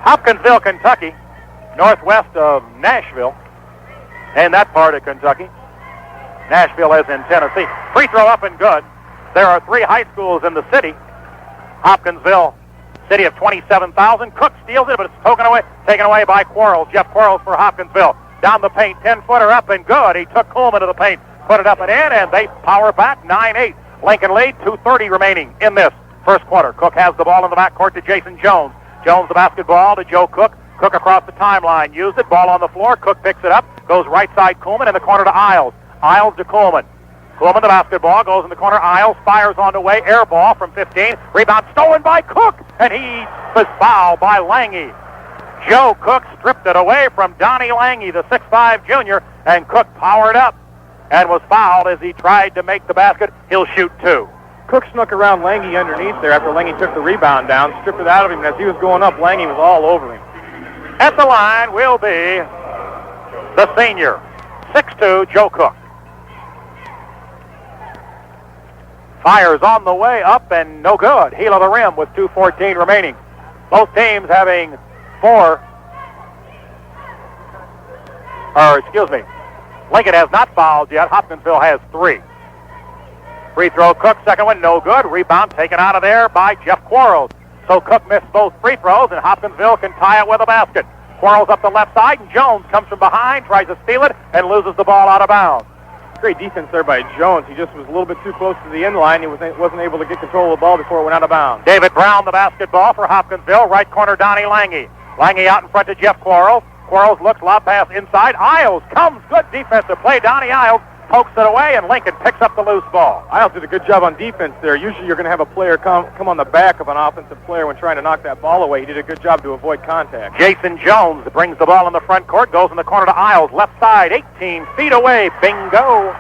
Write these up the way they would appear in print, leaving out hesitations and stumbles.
Hopkinsville, Kentucky, northwest of Nashville, and that part of Kentucky. Nashville is in Tennessee. Free throw up and good. There are 3 high schools in the city. Hopkinsville, city of 27,000. Cook steals it, but it's taken away by Quarles. Jeff Quarles for Hopkinsville. Down the paint, 10-footer up and good. He took Coleman to the paint, put it up and in, and they power back 9-8. Lincoln lead, 2:30 remaining in this first quarter. Cook has the ball in the backcourt to Jason Jones. Jones the basketball to Joe Cook. Cook across the timeline, used it, ball on the floor. Cook picks it up, goes right side Coleman in the corner to Isles. Isles to Coleman. Coleman the basketball, goes in the corner. Isles fires on the way, air ball from 15. Rebound stolen by Cook, and he was fouled by Lange. Joe Cook stripped it away from Donnie Lange, the 6'5 junior, and Cook powered up and was fouled as he tried to make the basket. He'll shoot 2. Cook snuck around Lange underneath there after Lange took the rebound down, stripped it out of him, and as he was going up, Lange was all over him. At the line will be the senior, 6'2", Joe Cook. Fires on the way up and no good. Heel of the rim with 2:14 remaining. Both teams having Lincoln has not fouled yet. Hopkinsville has 3. Free throw, Cook, second one, no good. Rebound taken out of there by Jeff Quarles. So Cook missed both free throws, and Hopkinsville can tie it with a basket. Quarles up the left side, and Jones comes from behind, tries to steal it, and loses the ball out of bounds. Great defense there by Jones. He just was a little bit too close to the end line. He wasn't able to get control of the ball before it went out of bounds. David Brown, the basketball for Hopkinsville. Right corner, Donnie Lange. Lange out in front to Jeff Quarles. Quarles looks, lob pass inside. Isles comes, good defensive play. Donnie Isles pokes it away, and Lincoln picks up the loose ball. Isles did a good job on defense there. Usually you're going to have a player come on the back of an offensive player when trying to knock that ball away. He did a good job to avoid contact. Jason Jones brings the ball in the front court, goes in the corner to Isles. Left side, 18 feet away. Bingo.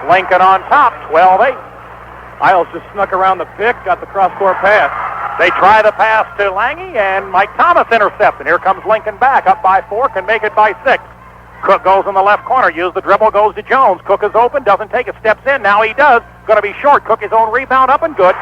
Lincoln on top, 12-8. Isles just snuck around the pick, got the cross-court pass. They try the pass to Lange, and Mike Thomas intercepts. And here comes Lincoln back, up by 4, can make it by 6. Cook goes in the left corner, use the dribble, goes to Jones. Cook is open, doesn't take it, steps in. Now he does. Going to be short. Cook his own rebound up and good.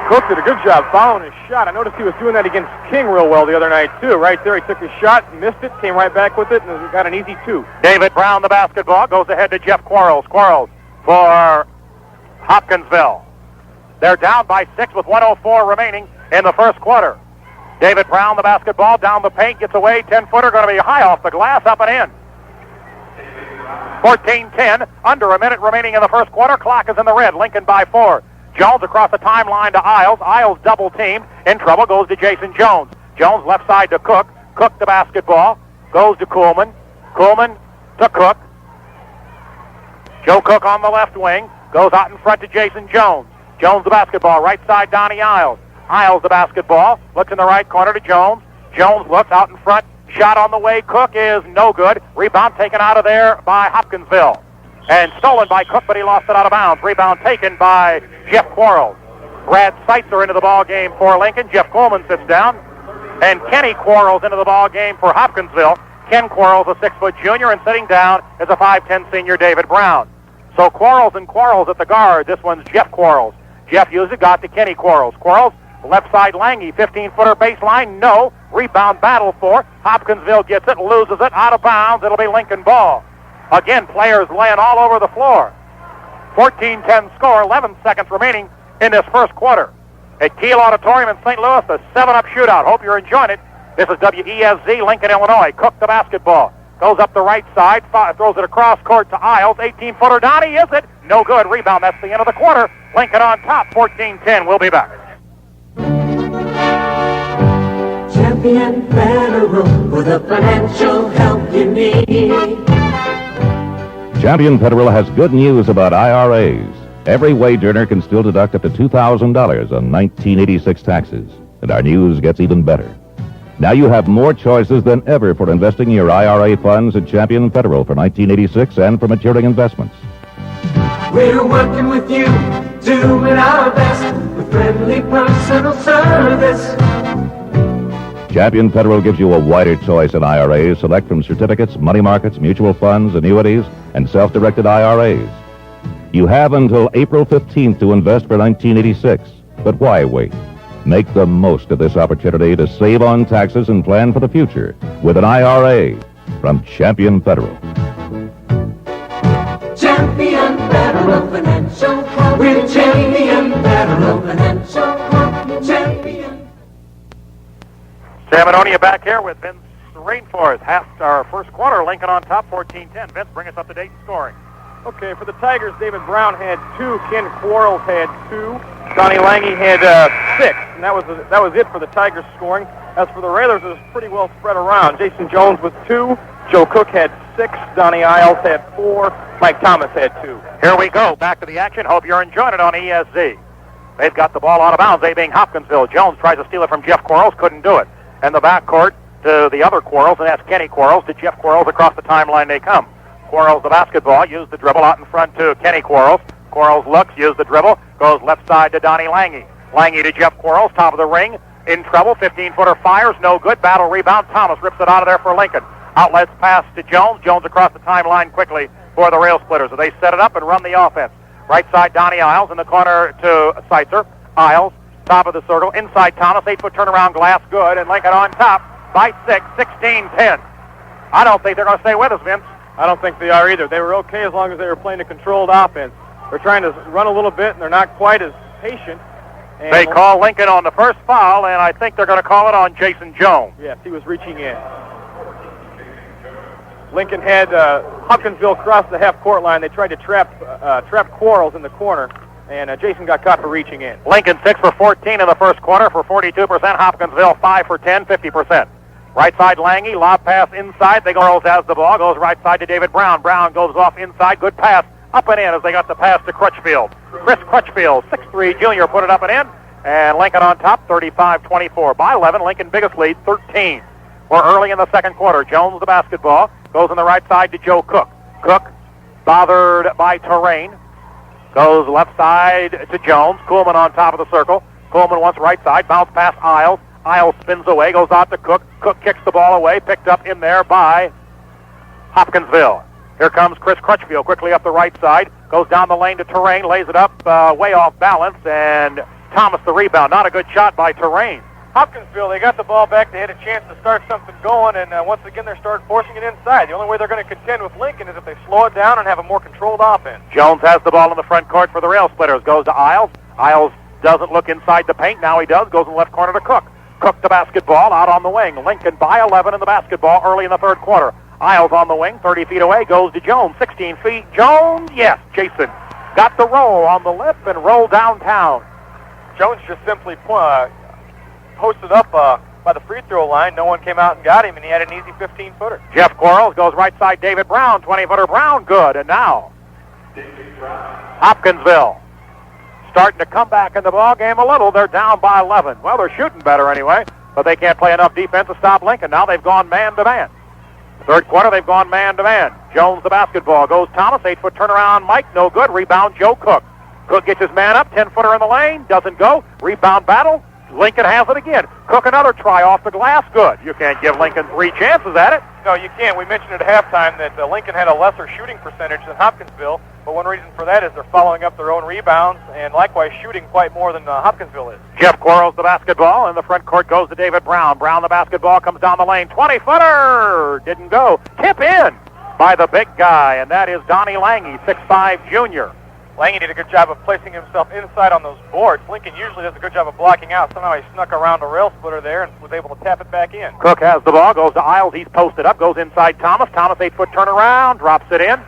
Cook did a good job following his shot. I noticed he was doing that against King real well the other night, too. Right there, he took his shot, missed it, came right back with it, and got an easy 2. David Brown, the basketball, goes ahead to Jeff Quarles. Quarles for Hopkinsville. They're down by 6 with 1:04 remaining in the first quarter. David Brown, the basketball, down the paint, gets away, 10-footer, going to be high off the glass, up and in. 14-10, under a minute remaining in the first quarter. Clock is in the red, Lincoln by 4. Jones across the timeline to Isles. Isles double-teamed, in trouble, goes to Jason Jones. Jones left side to Cook. Cook the basketball, goes to Coleman. Coleman to Cook. Joe Cook on the left wing, goes out in front to Jason Jones. Jones the basketball, right side Donnie Isles. Isles the basketball, looks in the right corner to Jones. Jones looks out in front, shot on the way. Cook is no good. Rebound taken out of there by Hopkinsville. And stolen by Cook, but he lost it out of bounds. Rebound taken by Jeff Quarles. Brad Seitzer into the ball game for Lincoln. Jeff Coleman sits down. And Kenny Quarles into the ball game for Hopkinsville. Ken Quarles, a 6-foot junior, and sitting down is a 5'10 senior David Brown. So Quarles and Quarles at the guard. This one's Jeff Quarles. Jeff used it, got to Kenny Quarles. Quarles, left side Lange, 15-footer baseline, no. Rebound battle for. Hopkinsville gets it, loses it, out of bounds. It'll be Lincoln ball. Again, players laying all over the floor. 14-10 score, 11 seconds remaining in this first quarter. At Kiel Auditorium in St. Louis, the 7-up shootout. Hope you're enjoying it. This is WESZ, Lincoln, Illinois. Cook the basketball. Goes up the right side, throws it across court to Isles. 18-footer, Donnie, is it? No good. Rebound. That's the end of the quarter. Lincoln on top, 14-10. We'll be back. Champion Federal for the financial help you need. Champion Federal has good news about IRAs. Every wage earner can still deduct up to $2,000 on 1986 taxes. And our news gets even better. Now you have more choices than ever for investing your IRA funds at Champion Federal for 1986 and for maturing investments. We're working with you, doing our best with friendly personal service. Champion Federal gives you a wider choice in IRAs. Select from certificates, money markets, mutual funds, annuities, and self-directed IRAs. You have until April 15th to invest for 1986. But why wait? Make the most of this opportunity to save on taxes and plan for the future with an IRA from Champion Federal. Champion Federal Financial. We're Champion Federal Financial. Champion. Sam Adonia back here with Vince Rainforth. Our first quarter, Lincoln on top, 14-10. Vince, bring us up to date in scoring. Okay, for the Tigers, David Brown had 2, Ken Quarles had 2, Donnie Lange had 6, and that was it for the Tigers scoring. As for the Railers, it was pretty well spread around. Jason Jones with 2, Joe Cook had 6, Donnie Isles had 4, Mike Thomas had 2. Here we go, back to the action. Hope you're enjoying it on ESZ. They've got the ball out of bounds, they being Hopkinsville. Jones tries to steal it from Jeff Quarles, couldn't do it. And the backcourt to the other Quarles, and that's Kenny Quarles. To Jeff Quarles, across the timeline they come. Quarles the basketball, used the dribble out in front to Kenny Quarles. Quarles looks, used the dribble, goes left side to Donnie Lange. Lange to Jeff Quarles, top of the ring, in trouble, 15-footer fires, no good, battle rebound, Thomas rips it out of there for Lincoln. Outlets pass to Jones, Jones across the timeline quickly for the Rail Splitters. So they set it up and run the offense. Right side, Donnie Isles, in the corner to Seitzer. Isles, top of the circle, inside Thomas, 8-foot turnaround glass, good, and Lincoln on top by 6, 16-10. I don't think they're going to stay with us, Vince. I don't think they are either. They were okay as long as they were playing a controlled offense. They're trying to run a little bit, and they're not quite as patient. And they call Lincoln on the first foul, and I think they're going to call it on Jason Jones. Yes, he was reaching in. Lincoln had Hopkinsville cross the half-court line. They tried to trap Quarles in the corner, and Jason got caught for reaching in. Lincoln 6 for 14 in the first quarter for 42%. Hopkinsville 5 for 10, 50%. Right side, Lange, lob pass inside. They Quarles has the ball, goes right side to David Brown. Brown goes off inside, good pass, up and in as they got the pass to Crutchfield. Chris Crutchfield, 6'3", junior, put it up and in, and Lincoln on top, 35-24. By 11, Lincoln biggest lead, 13. We're early in the second quarter. Jones the basketball, goes on the right side to Joe Cook. Cook, bothered by terrain, goes left side to Jones. Kuhlman on top of the circle. Kuhlman wants right side, bounce pass Isles. Isles spins away, goes out to Cook. Cook kicks the ball away, picked up in there by Hopkinsville. Here comes Chris Crutchfield quickly up the right side, goes down the lane to Terrain, lays it up way off balance, and Thomas the rebound. Not a good shot by Terrain. Hopkinsville, they got the ball back. They had a chance to start something going, and once again they started forcing it inside. The only way they're going to contend with Lincoln is if they slow it down and have a more controlled offense. Jones has the ball in the front court for the Rail Splitters. Goes to Isles. Isles doesn't look inside the paint. Now he does. Goes in the left corner to Cook. Cook the basketball out on the wing. Lincoln by 11 in the basketball early in the third quarter. Isles on the wing, 30 feet away, goes to Jones, 16 feet. Jones, yes, Jason got the roll on the lip and rolled downtown. Jones just simply posted up by the free throw line. No one came out and got him, and he had an easy 15-footer. Jeff Quarles goes right side, David Brown, 20-footer Brown, good. And now, Hopkinsville starting to come back in the ball game a little. They're down by 11. Well, they're shooting better anyway, but they can't play enough defense to stop Lincoln. Now they've gone man-to-man. Third quarter, they've gone man-to-man. Jones the basketball. Goes Thomas, 8-foot turnaround. Mike, no good. Rebound, Joe Cook. Cook gets his man up, 10-footer in the lane. Doesn't go. Rebound battle. Lincoln has it again. Cook another try off the glass. Good. You can't give Lincoln 3 chances at it. No, you can't. We mentioned at halftime that Lincoln had a lesser shooting percentage than Hopkinsville, but one reason for that is they're following up their own rebounds and likewise shooting quite more than Hopkinsville is. Jeff Quarles the basketball, and the front court goes to David Brown. Brown the basketball, comes down the lane. 20-footer! Didn't go. Tip in by the big guy, and that is Donnie Lange, 6'5", junior. Lange did a good job of placing himself inside on those boards. Lincoln usually does a good job of blocking out. Somehow he snuck around a rail splitter there and was able to tap it back in. Cook has the ball, goes to Isles. He's posted up, goes inside Thomas. Thomas, 8-foot turnaround, drops it in.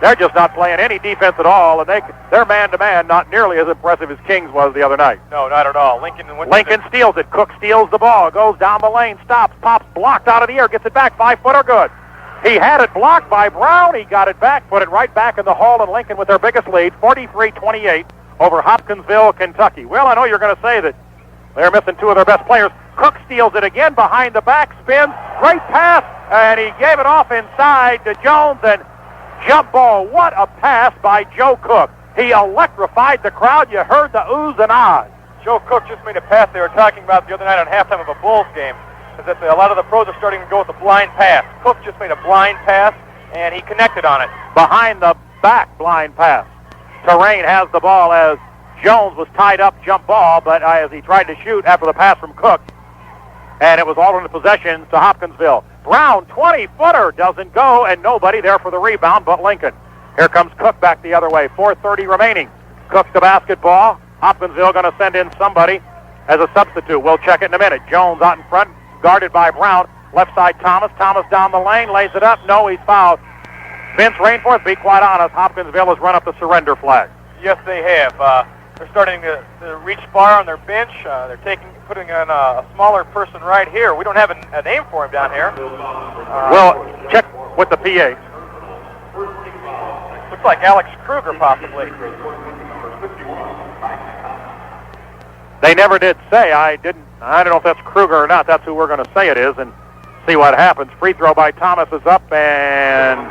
They're just not playing any defense at all, and they're man-to-man, not nearly as impressive as Kings was the other night. No, not at all. Lincoln steals it. Cook steals the ball, goes down the lane, stops, pops, blocked out of the air, gets it back, 5-footer, good. He had it blocked by Brown. He got it back, put it right back in the hall, and Lincoln with their biggest lead, 43-28 over Hopkinsville, Kentucky. Well, I know you're going to say that they're missing 2 of their best players. Cook steals it again behind the back, spins, great pass, and he gave it off inside to Jones, and jump ball. What a pass by Joe Cook. He electrified the crowd. You heard the oohs and ahs. Joe Cook just made a pass they were talking about the other night on halftime of a Bulls game. Is that a lot of the pros are starting to go with the blind pass. Cook just made a blind pass, and he connected on it. Behind the back blind pass. Terrain has the ball as Jones was tied up, jump ball, but as he tried to shoot after the pass from Cook, and it was alternate possession to Hopkinsville. Brown, 20-footer, doesn't go, and nobody there for the rebound but Lincoln. Here comes Cook back the other way, 4:30 remaining. Cook's the basketball. Hopkinsville going to send in somebody as a substitute. We'll check it in a minute. Jones out in front, guarded by Brown. Left side, Thomas. Thomas down the lane, lays it up. No, he's fouled. Vince Rainforth, be quite honest, Hopkinsville has run up the surrender flag. Yes, they have. They're starting to reach far on their bench. They're putting on a smaller person right here. We don't have a name for him down here. Well, check with the PA. Looks like Alex Kruger, possibly. They never did say. I don't know if that's Kruger or not. That's who we're going to say it is, and see what happens. Free throw by Thomas is up, and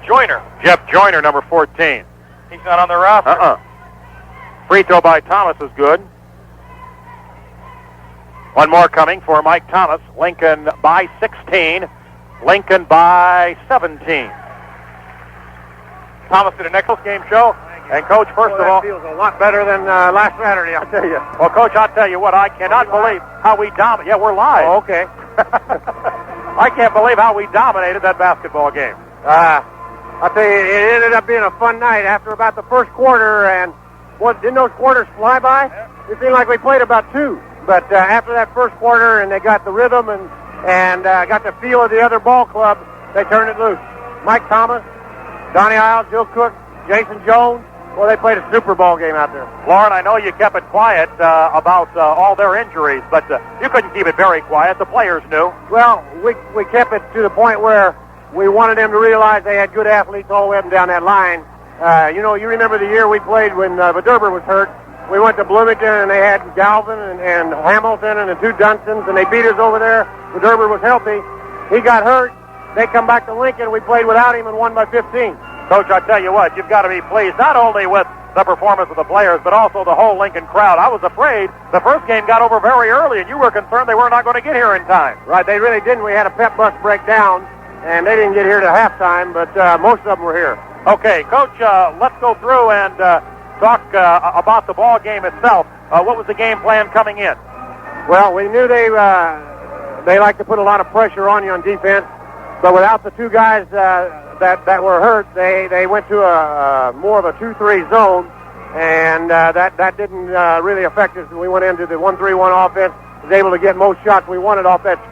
Joyner. Jeff Joyner, number 14. He's not on the roster. Free throw by Thomas is good. One more coming for Mike Thomas. Lincoln by 16. Lincoln by 17. Thomas did an excellent game show. And, Coach, first of all, feels a lot better than last Saturday, I'll tell you. Well, Coach, I'll tell you what, I cannot believe how we dominated. Yeah, we're live. Oh, okay. I can't believe how we dominated that basketball game. I'll tell you, it ended up being a fun night after about the first quarter, and didn't those quarters fly by? It seemed like we played about two. But after that first quarter, and they got the rhythm and got the feel of the other ball club, they turned it loose. Mike Thomas, Donnie Isles, Joe Cook, Jason Jones. Well, they played a super ball game out there. Lauren, I know you kept it quiet about all their injuries, but you couldn't keep it very quiet. The players knew. Well, we kept it to the point where we wanted them to realize they had good athletes all the way up and down that line. You remember the year we played when Vidurber was hurt. We went to Bloomington, and they had Galvin and Hamilton and the two Dunstons, and they beat us over there. Vidurber was healthy. He got hurt. They come back to Lincoln. We played without him and won by 15. Coach, I tell you what, you've got to be pleased not only with the performance of the players, but also the whole Lincoln crowd. I was afraid the first game got over very early, and you were concerned they were not going to get here in time. Right, they really didn't. We had a pep bus break down, and they didn't get here to halftime, but most of them were here. Okay, Coach, let's go through and talk about the ball game itself. What was the game plan coming in? Well, we knew they like to put a lot of pressure on you on defense, but without the two guys that were hurt, they went to a more of a 2-3 zone, and that didn't really affect us. We went into the 1-3-1 offense, was able to get most shots we wanted off that